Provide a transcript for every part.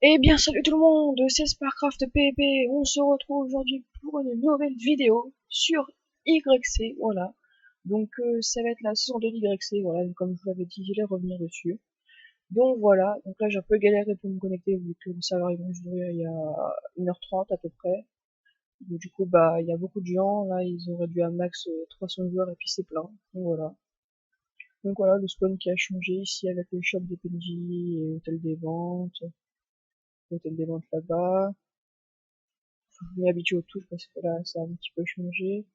Eh bien, salut tout le monde, c'est Sparcraft PvP. On se retrouve aujourd'hui pour une nouvelle vidéo sur YC, voilà. Donc, ça va être la saison de YC, voilà. Donc, comme je vous l'avais dit, je vais revenir dessus. Donc, voilà. Donc là, j'ai un peu galéré pour me connecter vu que le serveur est venu d'ouvrir il y a 1h30 à peu près. Donc, du coup, bah, il y a beaucoup de gens. Là, ils ont réduit à max 300 joueurs et puis c'est plein. Donc, voilà. Donc, voilà, le spawn qui a changé ici avec le shop des PNJ et hôtel des ventes là-bas. Je m'habitue aux touches parce que là, ça a un petit peu changé.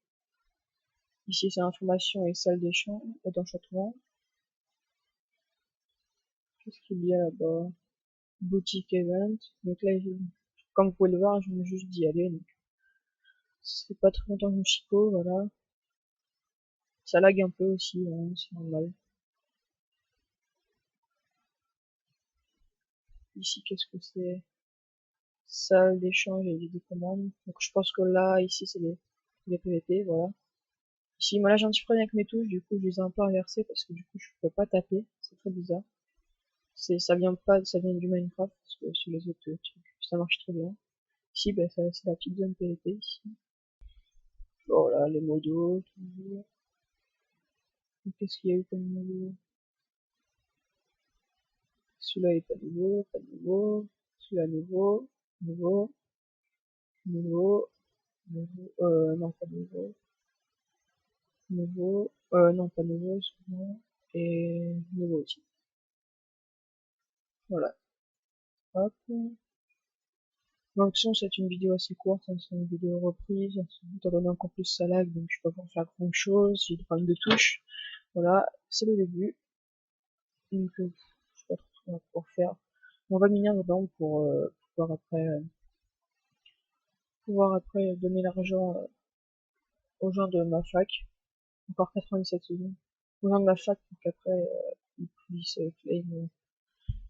Ici, c'est information et salle d'échange, d'enchantement. Qu'est-ce qu'il y a là-bas? Boutique event. Donc là, comme vous pouvez le voir, je viens juste d'y aller. Donc, c'est pas très longtemps que je me chico, voilà. Ça lag un peu aussi, hein, c'est normal. Ici, qu'est-ce que c'est? Salle d'échange et des commandes. Donc je pense que là, ici, c'est les PVP, voilà. Ici, moi là, j'ai un petit problème avec mes touches, du coup, je les ai un peu inversées parce que du coup, je peux pas taper. C'est très bizarre. Ça vient pas, ça vient du Minecraft, parce que sur les autres trucs, ça marche très bien. Ici, bah, c'est la petite zone PVP, ici. Voilà, les modos, toujours. Qu'est-ce qu'il y a eu comme modo? Celui-là est pas nouveau, pas nouveau. Celui-là nouveau, nouveau, nouveau, nouveau, non, pas nouveau, nouveau, non, pas nouveau, excuse-moi. Et nouveau aussi. Voilà. Hop. Donc, de toute façon, c'est une vidéo assez courte, hein, c'est une vidéo reprise, étant donné encore plus ça lag, donc je peux pas pouvoir faire grand chose, j'ai des problèmes de touche. Voilà, c'est le début. Donc, je sais pas trop ce qu'on va pouvoir faire. On va miner dedans pour pouvoir après donner l'argent aux gens de ma fac. Encore 97 secondes. Aux gens de ma fac pour qu'après ils puissent claim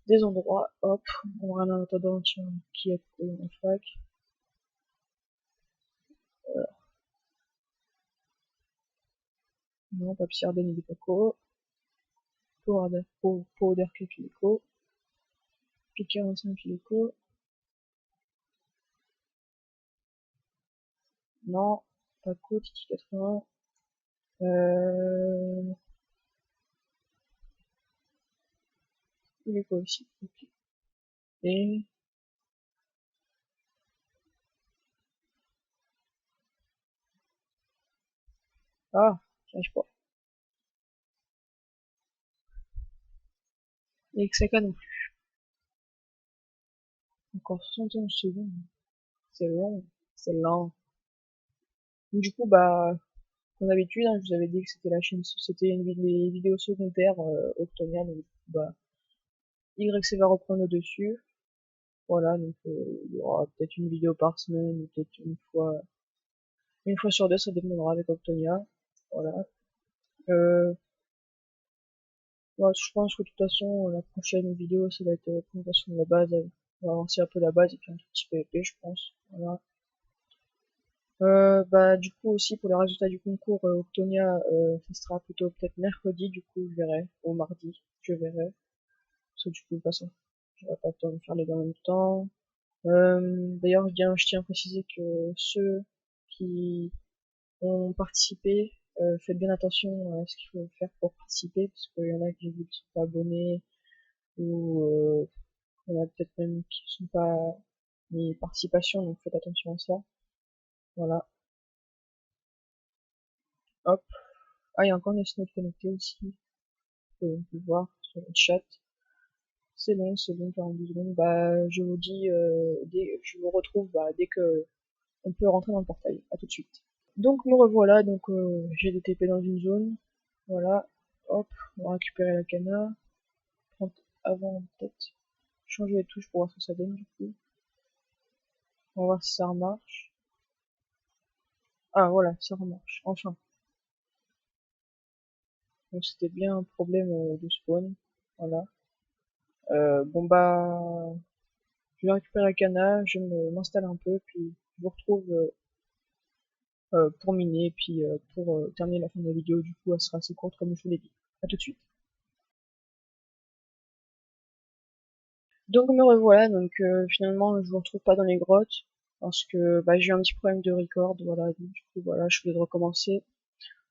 des endroits. Hop, on va en attendant, tiens, qui a coupé ma fac. Non, pas Psyarden et des Paco. Powder Cake Leco. P45 Leco. Non, Paco, Titi 80. Euh, il est quoi aussi? Ok. Et, ah, j'arrive pas. Et Xaka non plus. Encore 71 secondes. C'est long. C'est lent. Donc, du coup, bah, comme d'habitude, hein, je vous avais dit que c'était la chaîne, c'était les vidéos secondaires, Octonia, donc, bah, YC va reprendre le dessus. Voilà, donc, il y aura peut-être une vidéo par semaine, ou peut-être une fois sur deux, ça dépendra avec Octonia. Voilà. Euh, ouais, je pense que de toute façon, la prochaine vidéo, ça va être la présentation de la base. On va avancer un peu la base et puis un tout petit PvP, je pense. Voilà. Bah, du coup, aussi, pour les résultats du concours Octonia, ça sera plutôt peut-être mercredi, du coup, je verrai, ou mardi, je verrai. Parce que du coup, de toute façon, j'aurai pas le temps de faire les deux en même temps. D'ailleurs, je tiens à préciser que ceux qui ont participé, faites bien attention à ce qu'il faut faire pour participer, parce qu'il y en a qui ne sont pas abonnés, ou il y en a peut-être même qui ne sont pas mis participation, donc faites attention à ça. Voilà. Hop. Ah, il y a encore des snows connectés aussi. Vous pouvez le voir sur le chat. C'est long, 42 secondes. Bah, je vous dis, je vous retrouve bah, dès que on peut rentrer dans le portail. À tout de suite. Donc me revoilà, donc j'ai des TP dans une zone. Voilà. Hop, on va récupérer la cana. Prendre avant peut-être changer les touches pour voir ce que ça donne du coup. On va voir si ça remarche. Ah voilà, ça remarche. Enfin. Donc c'était bien un problème de spawn. Voilà. Bon bah je vais récupérer la cana, je m'installe un peu, puis je vous retrouve pour miner, et puis pour terminer la fin de la vidéo, du coup elle sera assez courte comme je vous l'ai dit. A tout de suite. Donc me revoilà, donc finalement je vous retrouve pas dans les grottes parce que bah, j'ai eu un petit problème de record, voilà, donc, du coup voilà, je voulais recommencer.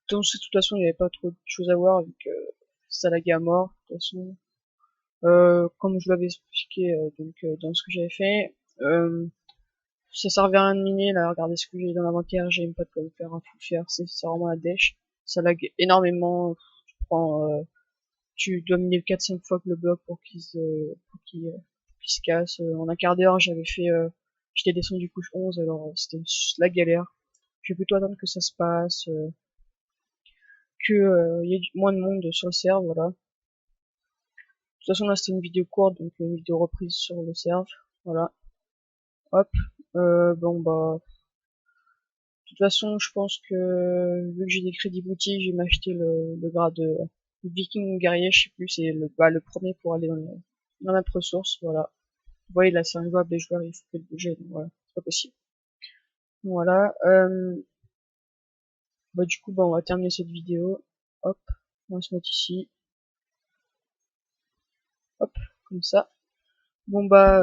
Donc de toute façon il n'y avait pas trop de choses à voir vu que ça laguait à mort, de toute façon. Comme je l'avais expliqué dans ce que j'avais fait, ça servait à rien de miner là, regardez ce que j'ai dans l'inventaire, j'ai même pas de quoi me faire un full faire, c'est vraiment la dèche. Ça lag énormément, tu prends tu dois miner 4-5 fois que le bloc pour qu'il se casse. En un quart d'heure, j'étais descendu couche 11, alors c'était la galère. Je vais plutôt attendre que ça se passe, que y ait moins de monde sur le serve, voilà. De toute façon, là, c'était une vidéo courte, donc une vidéo reprise sur le serve, voilà. Hop. Bon, bah, de toute façon, je pense que, vu que j'ai des crédits boutiques, je vais m'acheter le grade Viking ou guerrier, je sais plus, c'est le premier pour aller dans la ressource, voilà. Vous voyez, là, c'est injouable, les joueurs, il faut que le bouger, donc voilà, c'est pas possible. Voilà, bah, du coup, bah, on va terminer cette vidéo. Hop, on va se mettre ici. Hop, comme ça. Bon, bah,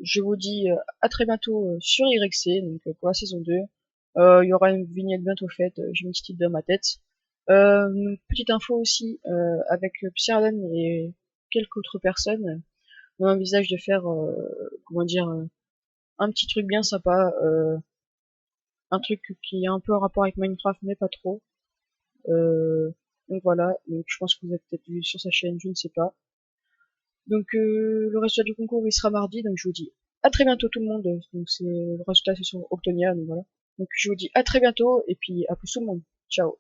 je vous dis à très bientôt sur YC, donc pour la saison 2. Il y aura une vignette bientôt faite, j'ai une petite idée dans ma tête. Une petite info aussi, avec Psyarden et quelques autres personnes, on envisage de faire, comment dire, un petit truc bien sympa, un truc qui a un peu un rapport avec Minecraft, mais pas trop. Donc voilà, donc je pense que vous avez peut-être vu sur sa chaîne, je ne sais pas. Donc le résultat du concours il sera mardi, donc je vous dis à très bientôt tout le monde. Donc c'est le résultat c'est sur Octonia, donc voilà. Donc je vous dis à très bientôt et puis à plus tout le monde. Ciao.